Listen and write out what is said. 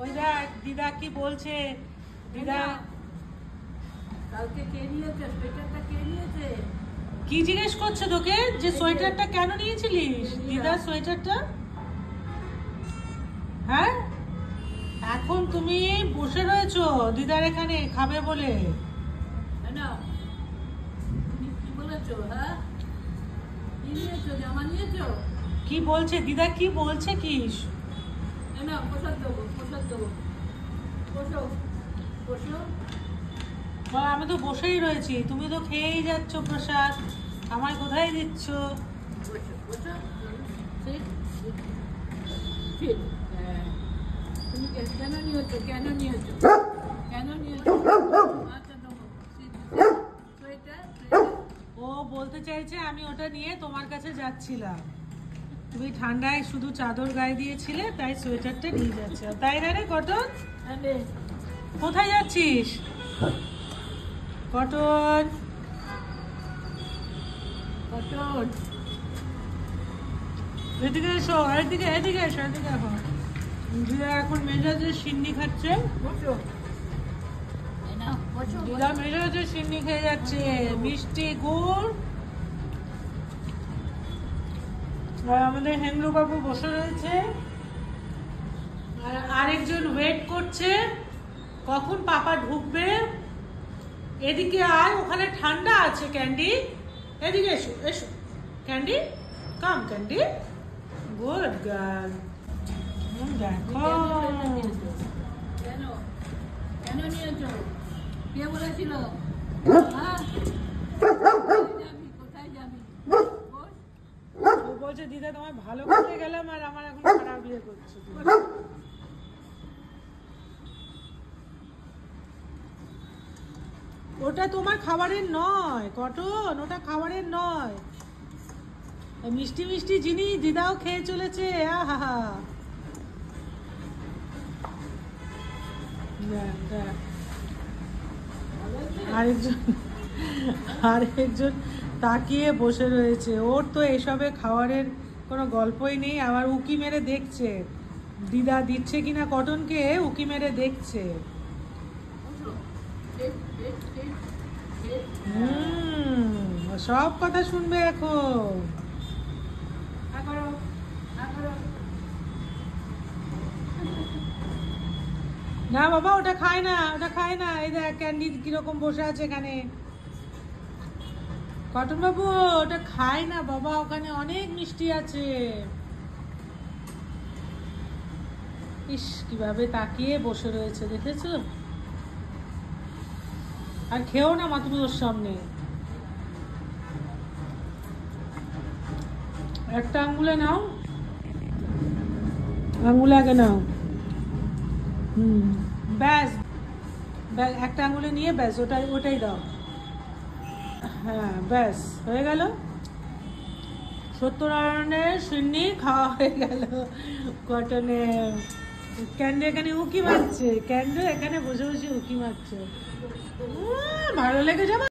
ওই দেখ দিদা কি বলছে। দিদা কালকে কে নিয়েছে সোয়েটারটা, কে নিয়েছে? কি জিজ্ঞেস করছে তোকে যে সোয়েটারটা কেন নিয়েছিলিস? দিদার সোয়েটারটা। হ্যাঁ, এখন তুমি বসে রয়েছো দিদার এখানে খাবে বলে। না তুমি কি বলেছো? হ্যাঁ, কি নিয়েছো? জামা নিয়েছো? কি বলছে দিদা, কি বলছে কি? না প্রসাদ দেবো, প্রসাদ দেবো। বসো বসো। আমি তো বসেই রয়েছি, তুমি তো খেয়েই যাচ্ছ প্রসাদ, আমায় কোথায় দিচ্ছ? বসো বসো। ঠিক ঠিক। হ্যাঁ, তুমি কেন নিয়েছো? কেন নিয়েছো? কেন নিয়েছো? আচ্ছা দেবো। সোয়েটার। ও বলতে চাইছে আমি ওটা নিয়ে তোমার কাছে যাচ্ছিলাম, তুমি ঠান্ডায় শুধু চাদর গায়ে দিয়েছিলে তাই সোয়েটারটা নিয়ে যাচ্ছে, তাই না রে কটন? কোথায় যাচ্ছিস কটন? কটন এদিকে এসো, এদিকে এদিকে এসো, এদিকে এখন দিদা এখন মেজাজের সিন্নি খাচ্ছে। বসো। বসো দিদা মেজাজের সিন্নি খেয়ে যাচ্ছে, মিষ্টি গুড়। আর আমাদের হেমলু বাবু বসে রয়েছে, আর আরেকজন ওয়েট করছে কখন পাপা ঢুকবে। এদিকে আয়, ওখানে ঠান্ডা আছে ক্যান্ডি, এদিকে এসো এসো ক্যান্ডি, কাম ক্যান্ডি, গুড গার্ল। দেখো কেন কেন নিয়েছো? কে বলেছিল? কোথায় যাবি? ও বলছে দিদা তোমায় ভালো করে গেলাম আর আমার এখন খারাপ বিয়ে করছে। ওটা তোমার খাবারের নয় কটন, ওটা খাবারের নয়। মিষ্টি মিষ্টি জিনিস দিদাও খেয়ে চলেছে। আহা, আরেকজন তাকিয়ে বসে রয়েছে, ওর তো এসবে খাবারের কোনো গল্পই নেই, আবার উকি মেরে দেখছে দিদা দিচ্ছে কিনা কটনকে, উকি মেরে দেখছে। সব কথা শুনবে এখন। না বাবা ওটা খায় না, ওটা খায় না। এই দেখ ক্যান্ডি কিরকম বসে আছে এখানে। কটন বাবু ওটা খায় না বাবা, ওখানে অনেক মিষ্টি আছে। ইস কিভাবে তাকিয়ে বসে রয়েছে দেখেছো? আর খেও না মা তুমি ওর সামনে। একটা আঙ্গুলে নাও, আঙ্গুলে আগে নাও। ব্যাস, একটা আঙ্গুলে নিয়ে ব্যাস ওটাই দাও। হ্যাঁ ব্যাস হয়ে গেল, সত্যনারায়ণের সিন্নি খাওয়া হয়ে গেল। কটনে ক্যান্ডি এখানে উকি মারছে, ক্যান্ডি এখানে বসে বসে উকি মারছে। ভালো লেগে যাবে।